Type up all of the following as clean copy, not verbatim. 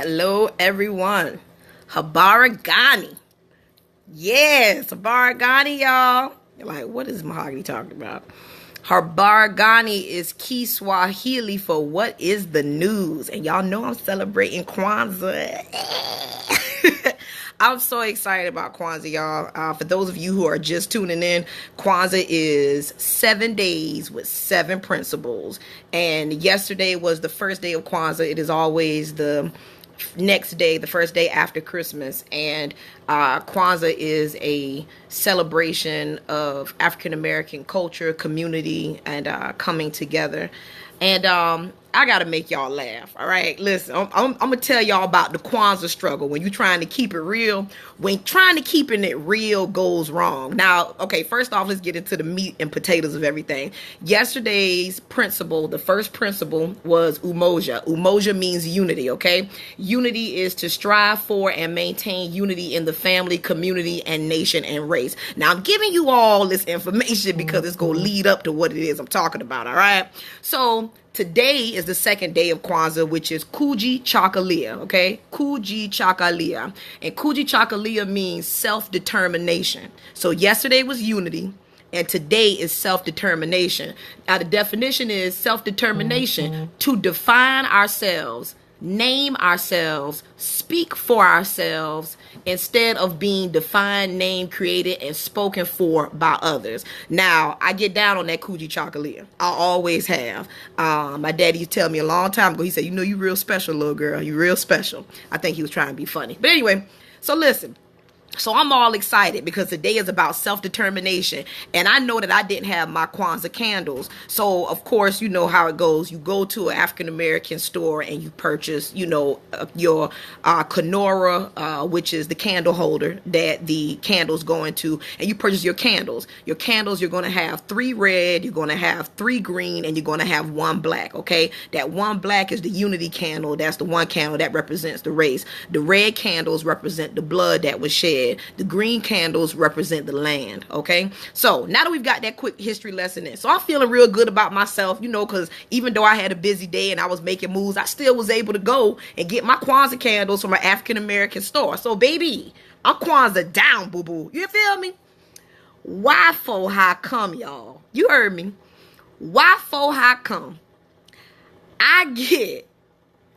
Hello, everyone. Habaragani. Yes, Habaragani, y'all. You're like, what is Mahogany talking about? Habaragani is Kiswahili for what is the news. And y'all know I'm celebrating Kwanzaa. I'm so excited about Kwanzaa, y'all. For those of you who are just tuning in, Kwanzaa is 7 days with 7 principles. And yesterday was the first day of Kwanzaa. It is always the next day, the first day after Christmas. And Kwanzaa is a celebration of African American culture, community, and coming together. And I gotta make y'all laugh. All right, listen, I'm gonna tell y'all about the Kwanzaa struggle. When you're trying to keep it real, when trying to keeping it real goes wrong. Now, okay, first off, let's get into the meat and potatoes of everything. Yesterday's principle, the first principle, was umoja. Umoja means unity. Okay, unity is to strive for and maintain unity in the family, community, and nation and race. Now, I'm giving you all this information because it's gonna lead up to what it is I'm talking about. All right, so today is the second day of Kwanzaa, which is Kuji Chakalia, okay? Kuji Chakalia. And Kuji Chakalia means self-determination. So yesterday was unity, and today is self-determination. Now, the definition is self-determination to define ourselves, name ourselves, speak for ourselves, instead of being defined, named, created, and spoken for by others. Now, I get down on that Kuji Chakalia. I always have. My daddy used to tell me a long time ago, he said, you know, you real special, little girl. You real special. I think he was trying to be funny. But anyway, so listen. So I'm all excited because today is about self-determination. And I know that I didn't have my Kwanzaa candles. So, of course, you know how it goes. You go to an African-American store and you purchase, you know, your Kenora, which is the candle holder that the candles go into. And you purchase your candles. Your candles, you're going to have 3 red, you're going to have 3 green, and you're going to have 1 black, okay? That 1 black is the unity candle. That's the 1 candle that represents the race. The red candles represent the blood that was shed. The green candles represent the land, okay? So now that we've got that quick history lesson in, so I'm feeling real good about myself, you know, because even though I had a busy day and I was making moves, I still was able to go and get my Kwanzaa candles from an African-American store. So, baby, I'm Kwanzaa down, boo-boo. You feel me? Why for how come, y'all? You heard me. Why for how come?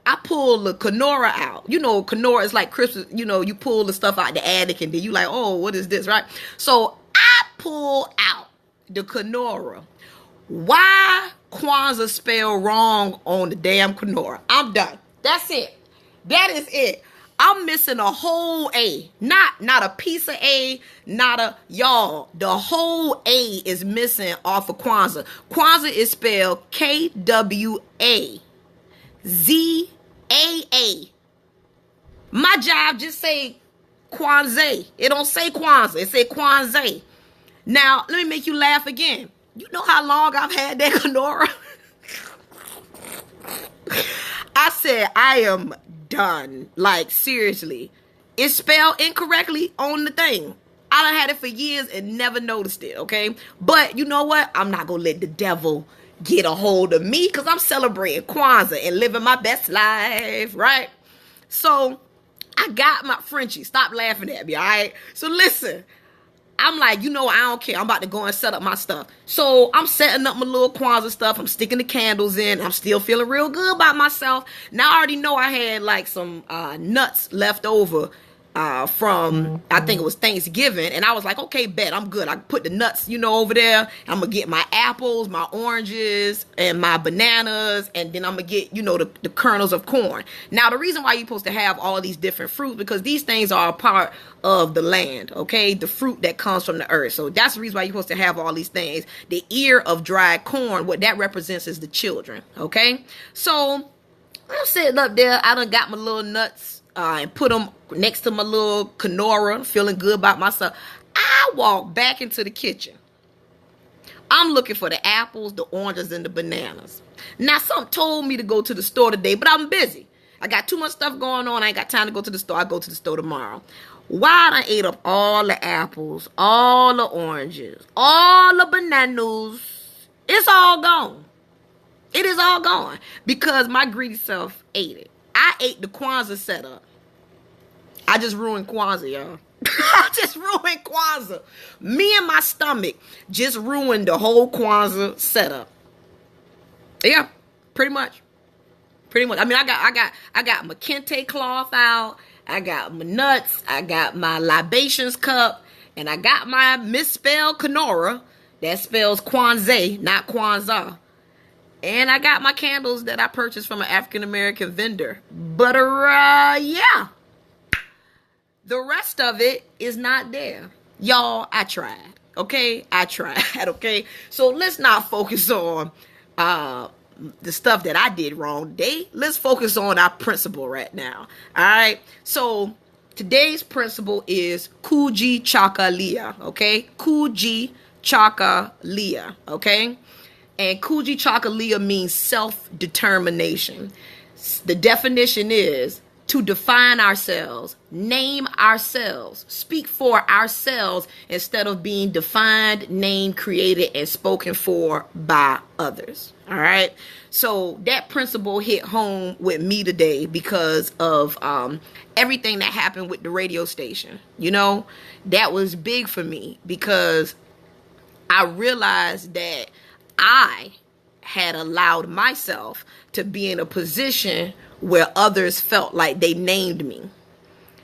I pull the Kenora out. You know, Kenora is like Christmas. You know, you pull the stuff out the attic and then you like, oh, what is this, right? So I pull out the Kenora. Why Kwanzaa spell wrong on the damn Kenora? I'm done. That's it. That is it. I'm missing a whole A. Not a piece of A, y'all. The whole A is missing off of Kwanzaa. Kwanzaa is spelled Kwazaa. My job just say Kwanzaa. It don't say Kwanzaa. It say Kwanzaa. Now, let me make you laugh again. You know how long I've had that Kenora? I said, I am done. Like, seriously. It's spelled incorrectly on the thing. I done had it for years and never noticed it, okay? But you know what? I'm not going to let the devil get a hold of me because I'm celebrating Kwanzaa and living my best life, right? So I got my Frenchie. Stop laughing at me, all right? So listen, I'm like, you know, I don't care. I'm about to go and set up my stuff. So I'm setting up my little Kwanzaa stuff. I'm sticking the candles in. I'm still feeling real good about myself. Now I already know I had like some nuts left over from, I think it was Thanksgiving. And I was like, okay, bet, I'm good. I put the nuts, you know, over there. I'm going to get my apples, my oranges, and my bananas. And then I'm going to get, you know, the kernels of corn. Now, the reason why you're supposed to have all these different fruits, because these things are a part of the land, okay? The fruit that comes from the earth. So that's the reason why you're supposed to have all these things. The ear of dried corn, what that represents is the children, okay? So I'm sitting up there. I done got my little nuts and put them next to my little Kenora, feeling good about myself. I walk back into the kitchen. I'm looking for the apples, the oranges, and the bananas. Now, something told me to go to the store today, but I'm busy. I got too much stuff going on. I ain't got time to go to the store. I'll go to the store tomorrow. Why I ate up all the apples, all the oranges, all the bananas. It's all gone. It is all gone because my greedy self ate it. I ate the Kwanzaa setup. I just ruined Kwanzaa, y'all. I just ruined Kwanzaa. Me and my stomach just ruined the whole Kwanzaa setup. Yeah, pretty much. Pretty much. I mean, I got my kente cloth out. I got my nuts. I got my libations cup. And I got my misspelled Kenora. That spells Kwanzaa, not Kwanzaa. And I got my candles that I purchased from an African-American vendor. But, yeah. The rest of it is not there. Y'all, I tried. Okay? I tried. Okay? So let's not focus on the stuff that I did wrong today. Let's focus on our principle right now. All right? So today's principle is Kuji Chakalia. Okay? Kuji Chakalia. Okay? And Kuji Chakalia means self-determination. The definition is to define ourselves, name ourselves, speak for ourselves instead of being defined, named, created, and spoken for by others. All right. So that principle hit home with me today because of everything that happened with the radio station. You know, that was big for me because I realized that I had allowed myself to be in a position where others felt like they named me.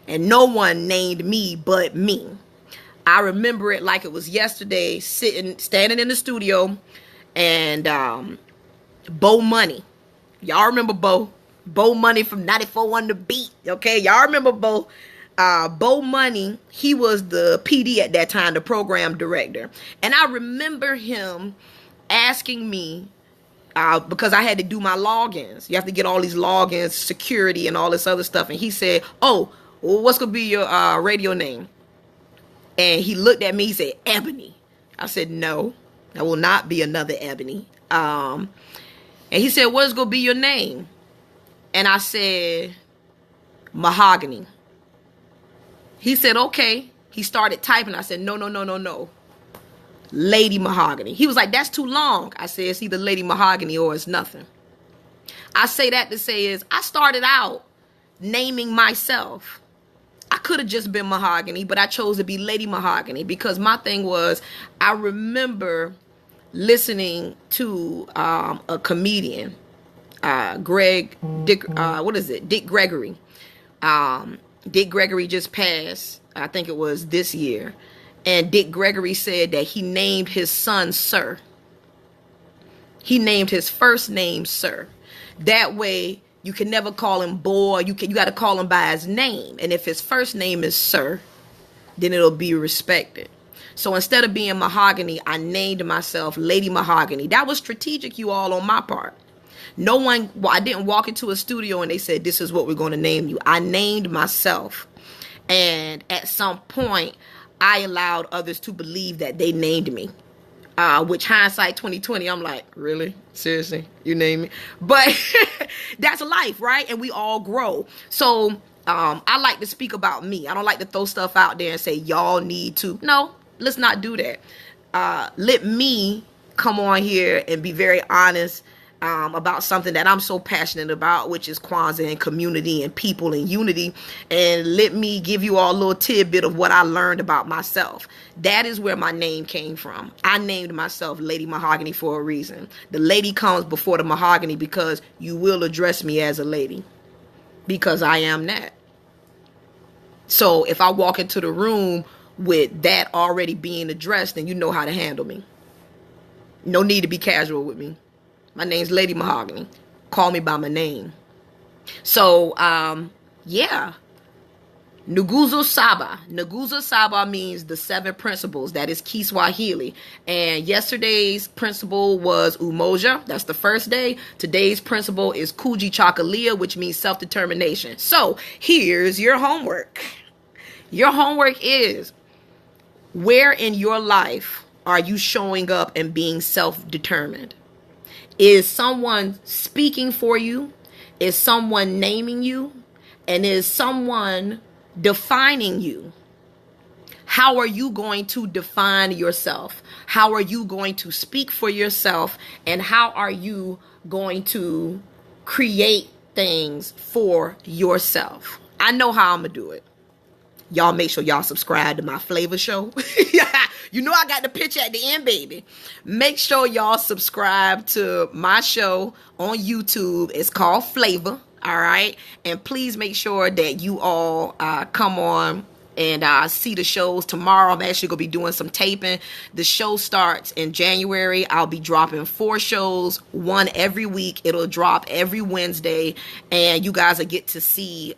And no one named me but me. I remember it like it was yesterday, standing in the studio, and Bo Money. Y'all remember Bo? Bo Money from 94 on the Beat. Okay, y'all remember Bo? Bo Money, he was the PD at that time, the program director. And I remember him asking me, because I had to do my logins. You have to get all these logins, security, and all this other stuff. And he said, "Oh, well, what's going to be your radio name?" And he looked at me, he said, "Ebony." I said, "No, I will not be another Ebony." And he said, "What's going to be your name?" And I said, "Mahogany." He said, "Okay." He started typing. I said, No. Lady Mahogany. He was like, "That's too long." I said, "It's either Lady Mahogany or it's nothing." I say that to say is I started out naming myself. I could have just been Mahogany, but I chose to be Lady Mahogany because my thing was, I remember listening to a comedian, Dick Gregory. Dick Gregory just passed. I think it was this year. And Dick Gregory said that he named his son Sir. He named his first name Sir. That way, you can never call him boy. You got to call him by his name. And if his first name is Sir, then it'll be respected. So instead of being Mahogany, I named myself Lady Mahogany. That was strategic, you all, on my part. I didn't walk into a studio and they said, "This is what we're going to name you." I named myself. And at some point, I allowed others to believe that they named me. Which hindsight 2020, I'm like, really? Seriously? You named me? But that's life, right? And we all grow. So I like to speak about me. I don't like to throw stuff out there and say, y'all need to. No, let's not do that. Let me come on here and be very honest about something that I'm so passionate about, which is Kwanzaa and community and people and unity. And let me give you all a little tidbit of what I learned about myself. That is where my name came from. I named myself Lady Mahogany for a reason. The lady comes before the mahogany because you will address me as a lady, because I am that. So if I walk into the room with that already being addressed, then you know how to handle me. No need to be casual with me. My name's Lady Mahogany. Call me by my name. So, yeah. Nguzo Saba. Nguzo Saba means the 7 principles. That is Kiswahili. And yesterday's principle was Umoja. That's the first day. Today's principle is Kuji Chakalia, which means self-determination. So, here's your homework. Your homework is, where in your life are you showing up and being self-determined? Is someone speaking for you? Is someone naming you? And is someone defining you? How are you going to define yourself? How are you going to speak for yourself? And how are you going to create things for yourself. I know how I'm going to do it. Y'all make sure y'all subscribe to my flavor show. You know I got the picture at the end, baby. Make sure y'all subscribe to my show on YouTube. It's called Flavor, all right? And please make sure that you all come on and see the shows. Tomorrow I'm actually going to be doing some taping. The show starts in January. I'll be dropping 4 shows, one every week. It'll drop every Wednesday, and you guys will get to see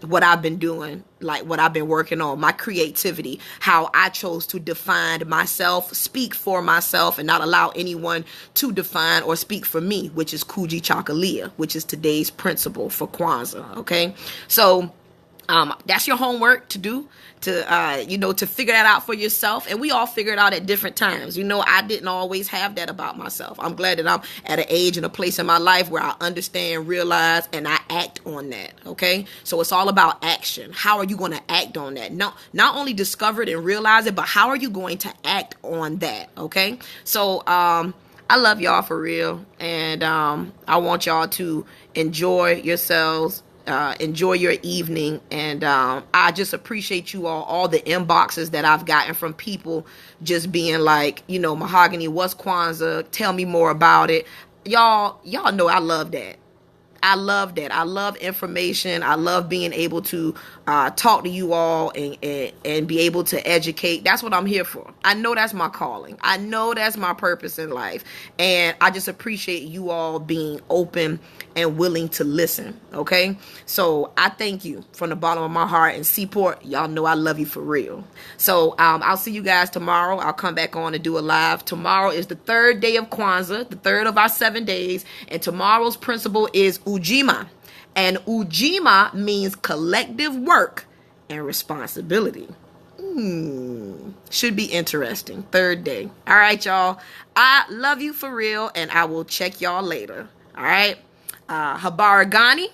what I've been doing, like what I've been working on, my creativity, how I chose to define myself, speak for myself, and not allow anyone to define or speak for me, which is Kuji Chakalia, which is today's principle for Kwanzaa. Okay, so that's your homework to do, to figure that out for yourself. And we all figure it out at different times. I didn't always have that about myself. I'm glad that I'm at an age and a place in my life where I understand, realize, and I act on that. Okay. So it's all about action. How are you going to act on that? No, not only discover it and realize it, but how are you going to act on that? Okay. So, I love y'all for real. And, I want y'all to enjoy yourselves. Enjoy your evening, and I just appreciate you all the inboxes that I've gotten from people just being like, Mahogany, what's Kwanzaa? Tell me more about it. Y'all know I love that. I love that. I love information. I love being able to talk to you all and be able to educate. That's what I'm here for. I know that's my calling. I know that's my purpose in life. And I just appreciate you all being open and willing to listen. Okay? So I thank you from the bottom of my heart. And Seaport, y'all know I love you for real. So I'll see you guys tomorrow. I'll come back on and do a live. Tomorrow is the 3rd day of Kwanzaa, the 3rd of our 7 days. And tomorrow's principle is Ujima. And Ujima means collective work and responsibility. Should be interesting. 3rd day. All right, y'all. I love you for real, and I will check y'all later. All right. Habaragani,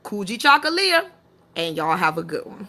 Kuji Chakalia, and y'all have a good one.